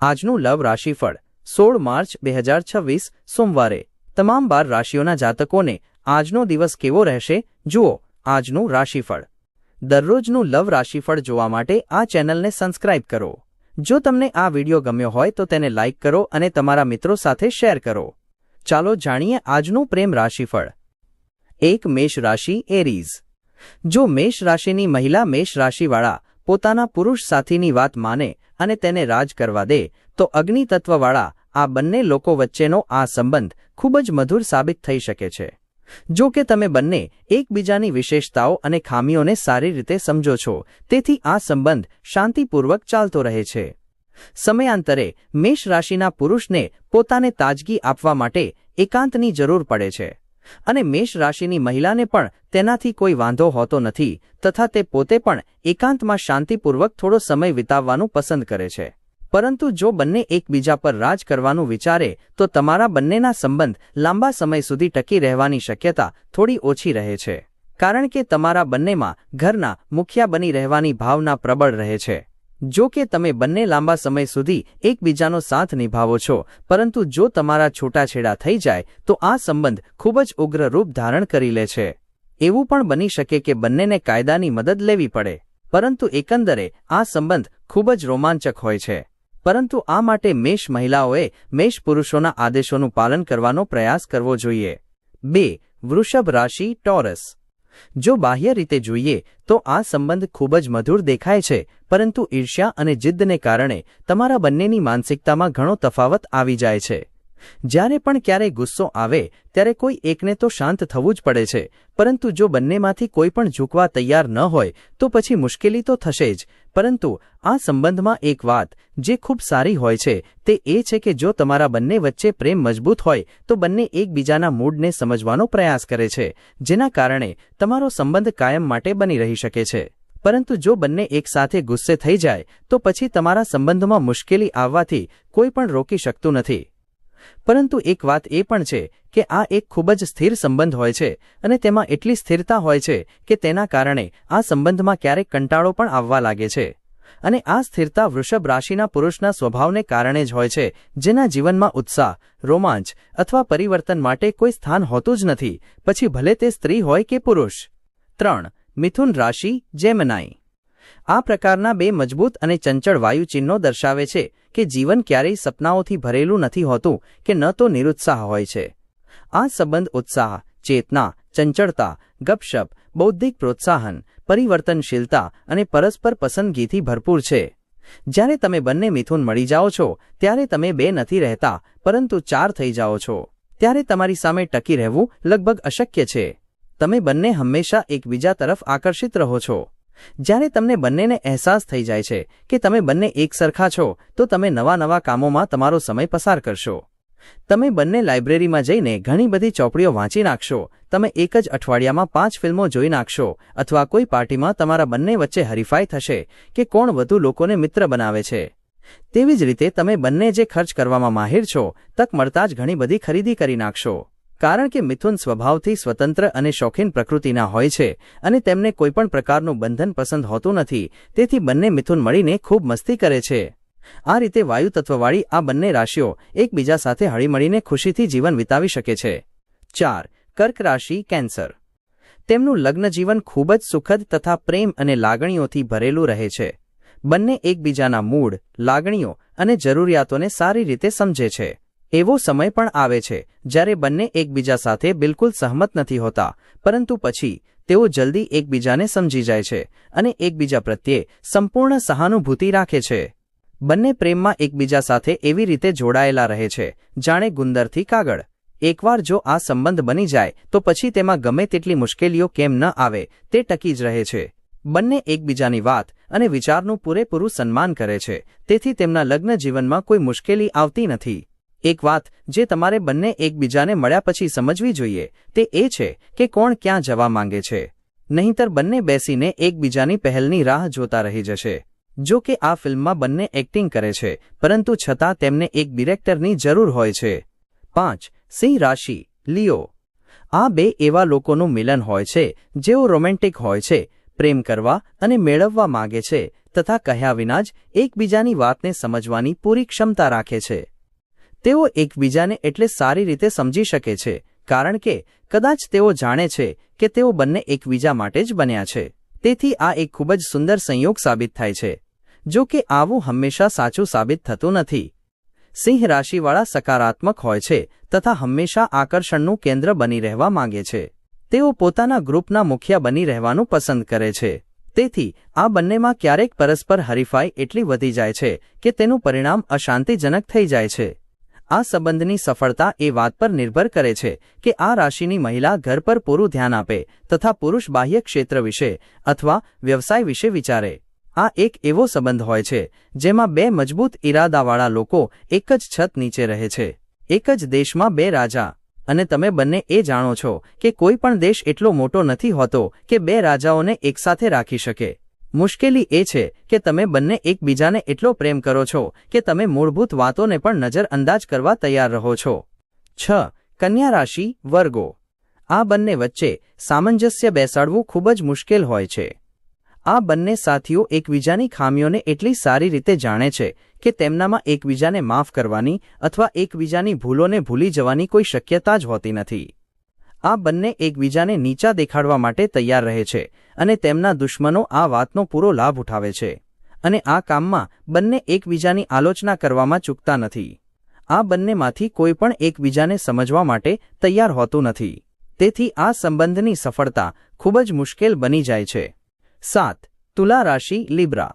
આજનું લવ રાશિફળ 16 માર્ચ 2026 સોમવારે તમામ 12 રાશિઓના જાતકોને આજનો દિવસ કેવો રહેશે જુઓ આજનું રાશિફળ। દરરોજનું લવ રાશિફળ જોવા માટે આ ચેનલને સબસ્ક્રાઇબ કરો। જો તમને આ વિડિયો ગમ્યો હોય તો તેને લાઇક કરો અને તમારા મિત્રો સાથે શેર કરો। ચાલો જાણીએ આજનું પ્રેમ રાશિફળ। 1 મેષ રાશિ એરીઝ। જો મેષ રાશિની મહિલા મેષ રાશિવાળા પોતાના પુરુષ સાથીની વાત માને અને તેને રાજ કરવા દે તો અગ્નિ તત્વવાળા આ બંને લોકો વચ્ચેનો આ સંબંધ ખૂબ જ મધુર સાબિત થઈ શકે છે। જો કે તમે બંને એકબીજાની વિશેષતાઓ અને ખામીઓને સારી રીતે સમજો છો, તેથી આ સંબંધ શાંતિપૂર્વક ચાલતો રહે છે। સમયાંતરે મેષ રાશિના પુરુષને પોતાને તાજગી આપવા માટે એકાંતની જરૂર પડે છે અને મેષ રાશિની મહિલાને પણ તેનાથી કોઈ વાંધો હોતો નથી તથા તે પોતે પણ એકાંતમાં શાંતિપૂર્વક થોડો સમય વિતાવવાનું પસંદ કરે છે। પરંતુ જો બંને એકબીજા પર રાજ કરવાનું વિચારે તો તમારા બંનેના સંબંધ લાંબા સમય સુધી ટકી રહેવાની શક્યતા થોડી ઓછી રહે છે, કારણ કે તમારા બંનેમાં ઘરના મુખિયા બની રહેવાની ભાવના પ્રબળ રહે છે। જો કે તમે બંને લાંબા સમય સુધી એકબીજાનો સાથ નિભાવો છો, પરંતુ જો તમારા છૂટાછેડા થઈ જાય તો આ સંબંધ ખૂબ જ ઉગ્ર રૂપ ધારણ કરી લે છે। એવું પણ બની શકે કે બંનેને કાયદાની મદદ લેવી પડે, પરંતુ એકંદરે આ સંબંધ ખૂબ જ રોમાંચક હોય છે। પરંતુ આ માટે મેષ મહિલાઓએ મેષ પુરુષોના આદેશોનું પાલન કરવાનો પ્રયાસ કરવો જોઈએ। 2 વૃષભ રાશિ ટોરસ। જો બાહ્ય રીતે જોઈએ તો આ સંબંધ ખૂબ જ મધુર દેખાય છે, પરંતુ ઈર્ષ્યા અને જિદ્દને કારણે તમારા બંનેની માનસિકતામાં ઘણો તફાવત આવી જાય છે। જ્યારે પણ ક્યારેય ગુસ્સો આવે ત્યારે કોઈ એકને તો શાંત થવું જ પડે છે, પરંતુ જો બંનેમાંથી કોઈ પણ ઝૂકવા તૈયાર ન હોય તો પછી મુશ્કેલી તો થશે જ। પરંતુ આ સંબંધમાં એક વાત જે ખૂબ સારી હોય છે તે એ છે કે જો તમારા બંને વચ્ચે પ્રેમ મજબૂત હોય તો બંને એકબીજાના મૂડને સમજવાનો પ્રયાસ કરે છે, જેના કારણે તમારો સંબંધ કાયમ માટે બની રહી શકે છે। પરંતુ જો બંને એકસાથે ગુસ્સે થઈ જાય તો પછી તમારા સંબંધમાં મુશ્કેલી આવવાથી કોઈ પણ રોકી શકતું નથી। પરંતુ એક વાત એ પણ છે કે આ એક ખૂબ જ સ્થિર સંબંધ હોય છે અને તેમાં એટલી સ્થિરતા હોય છે કે તેના કારણે આ સંબંધમાં ક્યારેક કંટાળો પણ આવવા લાગે છે। અને આ સ્થિરતા વૃષભ રાશિના પુરુષના સ્વભાવને કારણે જ હોય છે, જેના જીવનમાં ઉત્સાહ, રોમાંચ અથવા પરિવર્તન માટે કોઈ સ્થાન હોતું જ નથી, પછી ભલે તે સ્ત્રી હોય કે પુરુષ। 3 મિથુન રાશિ જેમિનાઈ। આ પ્રકારના બે મજબૂત અને ચંચળ વાયુચિહ્નો દર્શાવે છે કે જીવન ક્યારેય સપનાઓથી ભરેલું નથી હોતું કે ન તો નિરુત્સાહ હોય છે। આ સંબંધ ઉત્સાહ, ચેતના, ચંચળતા, ગપશપ, બૌદ્ધિક પ્રોત્સાહન, પરિવર્તનશીલતા અને પરસ્પર પસંદગીથી ભરપૂર છે। જ્યારે તમે બંને મિથુન મળી જાઓ છો ત્યારે તમે બે નથી રહેતા પરંતુ 4 થઈ જાઓ છો, ત્યારે તમારી સામે ટકી રહેવું લગભગ અશક્ય છે। તમે બંને હંમેશા એકબીજા તરફ આકર્ષિત રહો છો। જ્યારે તમને બંનેને અહેસાસ થઈ જાય છે કે તમે બંને એક સરખા છો તો તમે નવા કામોમાં તમારો સમય પસાર કરશો। તમે બંને લાઇબ્રેરીમાં જઈને ઘણી બધી ચોપડીઓ વાંચી નાખશો, તમે એક જ અઠવાડિયામાં 5 ફિલ્મો જોઈ નાખશો અથવા કોઈ પાર્ટીમાં તમારા બંને વચ્ચે હરીફાઈ થશે કે કોણ વધુ લોકોને મિત્ર બનાવે છે। તેવી જ રીતે તમે બંને જે ખર્ચ કરવામાં માહિર છો, તક મળતા જ ઘણી બધી ખરીદી કરી નાખશો। કારણ કે મિથુન સ્વભાવથી સ્વતંત્ર અને શોખીન પ્રકૃતિના હોય છે અને તેમને કોઈપણ પ્રકારનું બંધન પસંદ હોતું નથી, તેથી બંને મિથુન મળીને ખૂબ મસ્તી કરે છે। આ રીતે વાયુ તત્વવાળી આ બંને રાશિઓ એકબીજા સાથે હળીમળીને ખુશીથી જીવન વિતાવી શકે છે। 4 કર્ક રાશિ કેન્સર। તેમનું લગ્ન જીવન ખૂબ જ સુખદ તથા પ્રેમ અને લાગણીઓથી ભરેલું રહે છે। બંને એકબીજાના મૂડ, લાગણીઓ અને જરૂરિયાતોને સારી રીતે સમજે છે। એવો સમય પણ આવે છે જ્યારે બંને એકબીજા સાથે બિલકુલ સહમત નથી હોતા, પરંતુ પછી તેઓ જલ્દી એકબીજાને સમજી જાય છે અને એકબીજા પ્રત્યે સંપૂર્ણ સહાનુભૂતિ રાખે છે। બંને પ્રેમમાં એકબીજા સાથે એવી રીતે જોડાયેલા રહે છે જાણે ગુંદરથી કાગળ। એકવાર જો આ સંબંધ બની જાય તો પછી તેમાં ગમે તેટલી મુશ્કેલીઓ કેમ ન આવે તે ટકી જ રહે છે। બંને એકબીજાની વાત અને વિચારનું પૂરેપૂરું સન્માન કરે છે, તેથી તેમના લગ્ન જીવનમાં કોઈ મુશ્કેલી આવતી નથી। એક વાત જે તમારે બંને એકબીજાને મળ્યા પછી સમજવી જોઈએ તે એ છે કે કોણ ક્યાં જવા માંગે છે, નહીંતર બંને બેસીને એકબીજાની પહેલની રાહ જોતા રહી જશે। જો કે આ ફિલ્મમાં બંને એક્ટિંગ કરે છે, પરંતુ છતાં તેમને એક ડિરેક્ટરની જરૂર હોય છે। 5 સિંહ રાશિ લિયો। આ બે એવા લોકોનું મિલન હોય છે જેઓ રોમેન્ટિક હોય છે, પ્રેમ કરવા અને મેળવવા માગે છે તથા કહ્યા વિના જ એકબીજાની વાતને સમજવાની પૂરી ક્ષમતા રાખે છે. તેઓ એકબીજાને એટલે સારી રીતે સમજી શકે છે કારણ કે કદાચ તેઓ જાણે છે કે તેઓ બંને એકબીજા માટે જ બન્યા છે. તેથી આ એક ખૂબ જ સુંદર સંયોગ સાબિત થાય છે. જો કે આવું હંમેશા સાચું સાબિત થતું નથી. સિંહ રાશિવાળા સકારાત્મક હોય છે તથા હંમેશા આકર્ષણનું કેન્દ્ર બની રહેવા માંગે છે. તેઓ પોતાના ગ્રુપના મુખ્ય બની રહેવાનું પસંદ કરે છે. તેથી આ બંનેમાં ક્યારેક પરસ્પર હરીફાઈ એટલી વધી જાય છે કે તેનું પરિણામ અશાંતિજનક થઈ જાય છે. આ સંબંધની સફળતા એ વાત પર નિર્ભર કરે છે કે આ રાશિની મહિલા ઘર પર પૂરું ધ્યાન આપે તથા પુરુષ બાહ્ય ક્ષેત્ર વિશે અથવા વ્યવસાય વિશે વિચારે. આ એક એવો સંબંધ હોય છે જેમાં બે મજબૂત ઇરાદાવાળા લોકો એક જ છત નીચે રહે છે. એક જ દેશમાં બે રાજા. અને તમે બંને એ જાણો છો કે કોઈ પણ દેશ એટલો મોટો નથી હોતો કે બે રાજાઓને એકસાથે રાખી શકે. મુશ્કેલી એ છે કે તમે બંને એકબીજાને એટલો પ્રેમ કરો છો કે તમે મૂળભૂત વાતોને પણ નજરઅંદાજ કરવા તૈયાર રહો છો. 6. કન્યા રાશિ વર્ગો. આ બંને વચ્ચે સામંજસ્ય બેસાડવું ખૂબ જ મુશ્કેલ હોય છે. આ બંને સાથીઓ એકબીજાની ખામીઓને એટલી સારી રીતે જાણે છે કે તેમનામાં એકબીજાને માફ કરવાની અથવા એકબીજાની ભૂલોને ભૂલી જવાની કોઈ શક્યતા જ હોતી નથી. આ બંને એકબીજાને નીચા દેખાડવા માટે તૈયાર રહે છે અને તેમના દુશ્મનો આ વાતનો પૂરો લાભ ઉઠાવે છે. અને આ કામમાં બંને એકબીજાની આલોચના કરવામાં ચૂકતા નથી. આ બંનેમાંથી કોઈ પણ એકબીજાને સમજવા માટે તૈયાર હોતું નથી. તેથી આ સંબંધની સફળતા ખૂબ જ મુશ્કેલ બની જાય છે. 7. તુલા રાશિ લિબ્રા.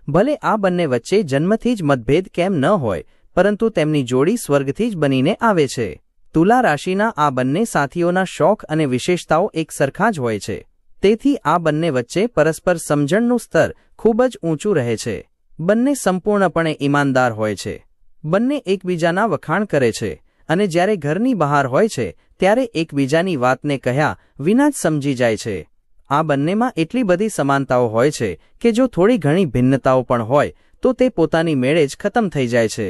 ભલે આ બંને વચ્ચે જન્મથી જ મતભેદ કેમ ન હોય પરંતુ તેમની જોડી સ્વર્ગથી જ બનીને આવે છે. તુલા રાશિના આ બંને સાથીઓના શોખ અને વિશેષતાઓ એક સરખા જ હોય છે. તેથી આ બંને વચ્ચે પરસ્પર સમજણનું સ્તર ખૂબ જ ઊંચું રહે છે. બંને સંપૂર્ણપણે ઈમાનદાર હોય છે. બંને એકબીજાના વખાણ કરે છે અને જ્યારે ઘરની બહાર હોય છે ત્યારે એકબીજાની વાતને કહ્યા વિના જ સમજી જાય છે. આ બંનેમાં એટલી બધી સમાનતાઓ હોય છે કે જો થોડી ઘણી ભિન્નતાઓ પણ હોય તો તે પોતાની મેળે જ ખતમ થઈ જાય છે.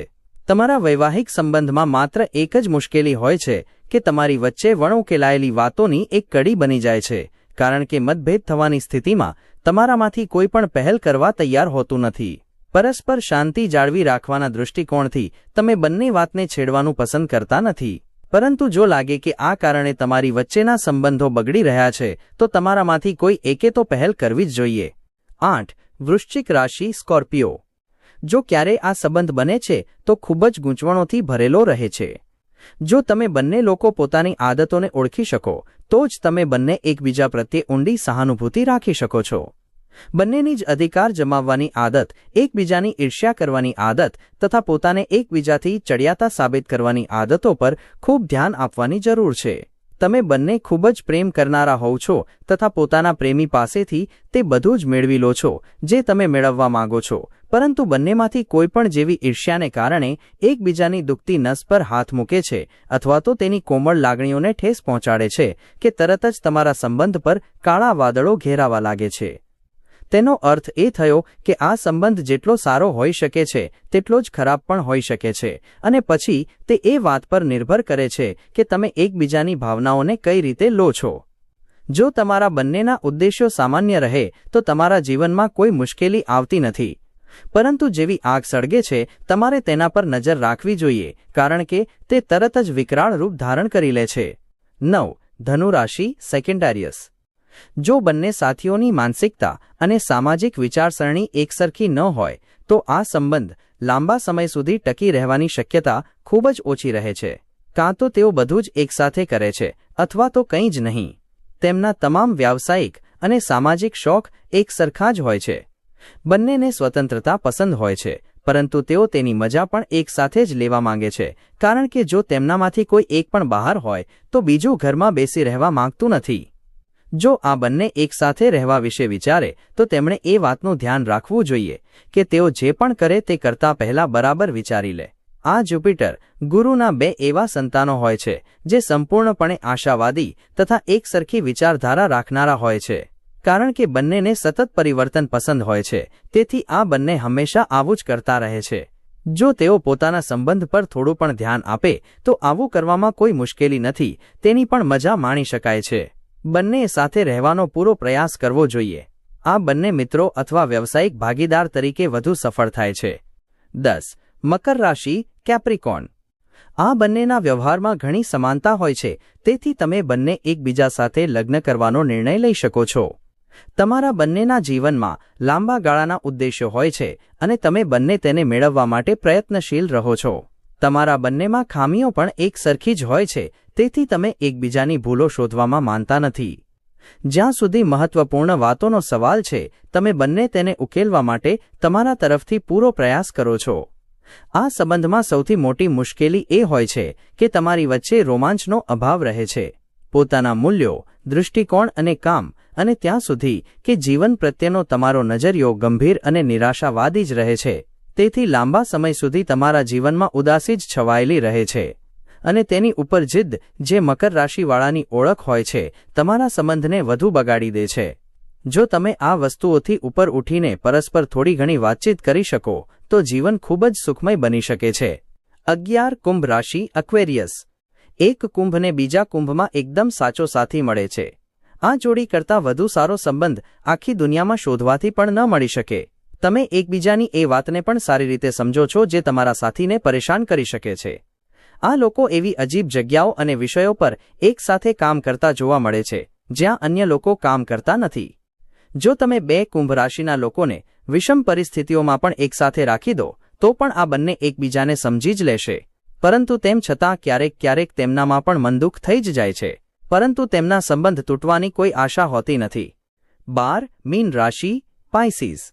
તમારા વૈવાહિક સંબંધમાં માત્ર એક જ મુશ્કેલી હોય છે કે તમારી વચ્ચે વણઉકેલાયેલી વાતોની એક કડી બની જાય છે કારણ કે મતભેદ થવાની સ્થિતિમાં તમારામાંથી કોઈ પણ પહેલ કરવા તૈયાર હોતું નથી. પરસ્પર શાંતિ જાળવી રાખવાના દૃષ્ટિકોણથી તમે બંને વાતને છેડવાનું પસંદ કરતા નથી. પરંતુ જો લાગે કે આ કારણે તમારી વચ્ચેના સંબંધો બગડી રહ્યા છે તો તમારામાંથી કોઈ એકે તો પહેલ કરવી જ જોઈએ. 8. વૃશ્ચિક રાશિ સ્કોર્પિયો. જો ક્યારે આ સંબંધ બને છે તો ખૂબ જ ગૂંચવણોથી ભરેલો રહે છે. જો તમે બંને લોકો પોતાની આદતોને ઓળખી શકો તો જ તમે બંને એકબીજા પ્રત્યે ઊંડી સહાનુભૂતિ રાખી શકો છો. બંનેની જ અધિકાર જમાવવાની આદત, એકબીજાની ઈર્ષ્યા કરવાની આદત તથા પોતાને એકબીજાથી ચડિયાતા સાબિત કરવાની આદતો પર ખૂબ ધ્યાન આપવાની જરૂર છે. તમે બંને ખૂબ જ પ્રેમ કરનારા હોવ છો તથા પોતાના પ્રેમી પાસેથી તે બધું જ મેળવી લો છો જે તમે મેળવવા માંગો છો. પરંતુ બંનેમાંથી કોઈ પણ જેવી ઈર્ષ્યાને કારણે એકબીજાની દુખતી નસ પર હાથ મૂકે છે અથવા તો તેની કોમળ લાગણીઓને ઠેસ પહોંચાડે છે કે તરત જ તમારા સંબંધ પર કાળા વાદળો ઘેરાવા લાગે છે. તેનો અર્થ એ થયો કે આ સંબંધ જેટલો સારો હોઈ શકે છે તેટલો જ ખરાબ પણ હોઈ શકે છે અને પછી તે એ વાત પર નિર્ભર કરે છે કે તમે એકબીજાની ભાવનાઓને કઈ રીતે લો છો. જો તમારા બંનેના ઉદ્દેશ્યો સામાન્ય રહે તો તમારા જીવનમાં કોઈ મુશ્કેલી આવતી નથી. પરંતુ જેવી આગ સળગે છે તમારે તેના પર નજર રાખવી જોઈએ કારણ કે તે તરત જ વિકરાળ રૂપ ધારણ કરી લે છે. 9. ધનુ રાશિ સેકેન્ડારિયસ. જો બંને સાથીઓની માનસિકતા અને સામાજિક વિચારસરણી એકસરખી ન હોય તો આ સંબંધ લાંબા સમય સુધી ટકી રહેવાની શક્યતા ખૂબ જ ઓછી રહે છે. કાં તો તેઓ બધું જ એકસાથે કરે છે અથવા તો કંઈ જ નહીં. તેમના તમામ વ્યાવસાયિક અને સામાજિક શોખ એક સરખા જ હોય છે. બંનેને સ્વતંત્રતા પસંદ હોય છે પરંતુ તેઓ તેની મજા પણ એકસાથે જ લેવા માંગે છે કારણ કે જો તેમનામાંથી કોઈ એક પણ બહાર હોય તો બીજું ઘરમાં બેસી રહેવા માંગતું નથી. જો આ બંને એકસાથે રહેવા વિશે વિચારે તો તેમણે એ વાતનું ધ્યાન રાખવું જોઈએ કે તેઓ જે પણ કરે તે કરતા પહેલા બરાબર વિચારી લે. આ જુપિટર ગુરુના બે એવા સંતાનો હોય છે જે સંપૂર્ણપણે આશાવાદી તથા એકસરખી વિચારધારા રાખનારા હોય છે કારણ કે બંનેને સતત પરિવર્તન પસંદ હોય છે. તેથી આ બંને હંમેશા આવું જ કરતા રહે છે. જો તેઓ પોતાના સંબંધ પર થોડું પણ ધ્યાન આપે તો આવું કરવામાં કોઈ મુશ્કેલી નથી, તેની પણ મજા માણી શકાય છે. બંને સાથે રહેવાનો પૂરો પ્રયાસ કરવો જોઈએ. આ બંને મિત્રો અથવા વ્યવસાયિક ભાગીદાર તરીકે વધુ સફળ થાય છે. 10. મકર રાશિ કેપ્રિકોર્ન. આ બંનેના વ્યવહારમાં ઘણી સમાનતા હોય છે, તેથી તમે બંને એકબીજા સાથે લગ્ન કરવાનો નિર્ણય લઈ શકો છો. તમારા બંનેના જીવનમાં લાંબા ગાળાના ઉદ્દેશ્યો હોય છે અને તમે બંને તેને મેળવવા માટે પ્રયત્નશીલ રહો છો. તમારા બંનેમાં ખામીઓ પણ એક સરખી જ હોય છે, તેથી તમે એકબીજાની ભૂલો શોધવામાં માનતા નથી. જ્યાં સુધી મહત્વપૂર્ણ વાતોનો સવાલ છે, તમે બંને તેને ઉકેલવા માટે તમારા તરફથી પૂરો પ્રયાસ કરો છો. આ સંબંધમાં સૌથી મોટી મુશ્કેલી એ હોય છે કે તમારી વચ્ચે રોમાંચનો અભાવ રહે છે. પોતાના મૂલ્યો, દૃષ્ટિકોણ અને કામ, અને ત્યાં સુધી કે જીવન પ્રત્યેનો તમારો નજરિયો ગંભીર અને નિરાશાવાદી જ રહે છે. તેથી લાંબા સમય સુધી તમારા જીવનમાં ઉદાસી જ છવાયેલી રહે છે. અને તેની ઉપર જિદ્દ, જે મકર રાશિવાળાની ઓળખ હોય છે, તમારા સંબંધને વધુ બગાડી દે છે. જો તમે આ વસ્તુઓથી ઉપર ઉઠીને પરસ્પર થોડી ઘણી વાતચીત કરી શકો તો જીવન ખૂબ જ સુખમય બની શકે છે. 11. કુંભ રાશિ એક્વેરિયસ. એક કુંભને બીજા કુંભમાં એકદમ સાચો સાથી મળે છે. આ જોડી કરતાં વધુ સારો સંબંધ આખી દુનિયામાં શોધવાથી પણ ન મળી શકે. તમે એકબીજાની એ વાતને પણ સારી રીતે સમજો છો જે તમારા સાથીને પરેશાન કરી શકે છે. આ લોકો એવી અજીબ જગ્યાઓ અને વિષયો પર એકસાથે કામ કરતા જોવા મળે છે જ્યાં અન્ય લોકો કામ કરતા નથી. જો તમે 2 કુંભ રાશિના લોકોને વિષમ પરિસ્થિતિઓમાં પણ એકસાથે રાખી દો તો પણ આ બંને એકબીજાને સમજી જ લેશે. પરંતુ તેમ છતાં ક્યારેક ક્યારેક તેમનામાં પણ મનદુખ થઈ જ જાય છે, પરંતુ તેમના સંબંધ તૂટવાની કોઈ આશા હોતી નથી. 12. મીન રાશિ પાઇસીસ.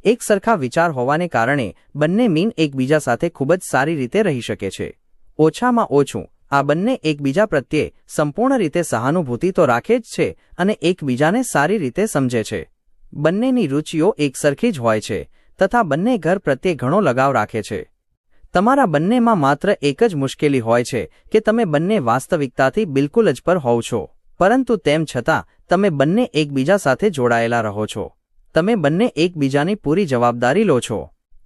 એક સરખા વિચાર હોવાને કારણે બંને મીન એકબીજા સાથે ખૂબ જ સારી રીતે રહી શકે છે. ઓછામાં ઓછું આ બંને એકબીજા પ્રત્યે સંપૂર્ણ રીતે સહાનુભૂતિ તો રાખે જ છે અને એકબીજાને સારી રીતે સમજે છે. બંનેની રુચિઓ એકસરખી જ હોય છે તથા બંને ઘર પ્રત્યે ઘણો લગાવ રાખે છે. તમારા બંનેમાં માત્ર એક જ મુશ્કેલી હોય છે કે તમે બંને વાસ્તવિકતાથી બિલકુલ જ પર હોવ છો, પરંતુ તેમ છતાં તમે બંને એકબીજા સાથે જોડાયેલા રહો છો. તમે બંને એકબીજાની પૂરી જવાબદારી લો છો.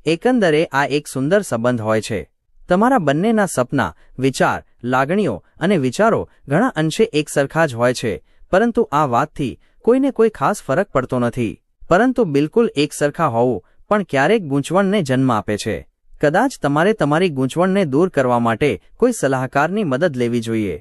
એકંદરે આ એક સુંદર સંબંધ હોય છે. તમારા બંનેના સપના, વિચાર, લાગણીઓ અને વિચારો ઘણા અંશે એકસરખા જ હોય છે, પરંતુ આ વાતથી કોઈને કોઈ ખાસ ફરક પડતો નથી. પરંતુ બિલકુલ એકસરખા હોવું પણ ક્યારેક ગૂંચવણને જન્મ આપે છે. કદાચ તમારે તમારી ગૂંચવણને દૂર કરવા માટે કોઈ સલાહકારની મદદ લેવી જોઈએ.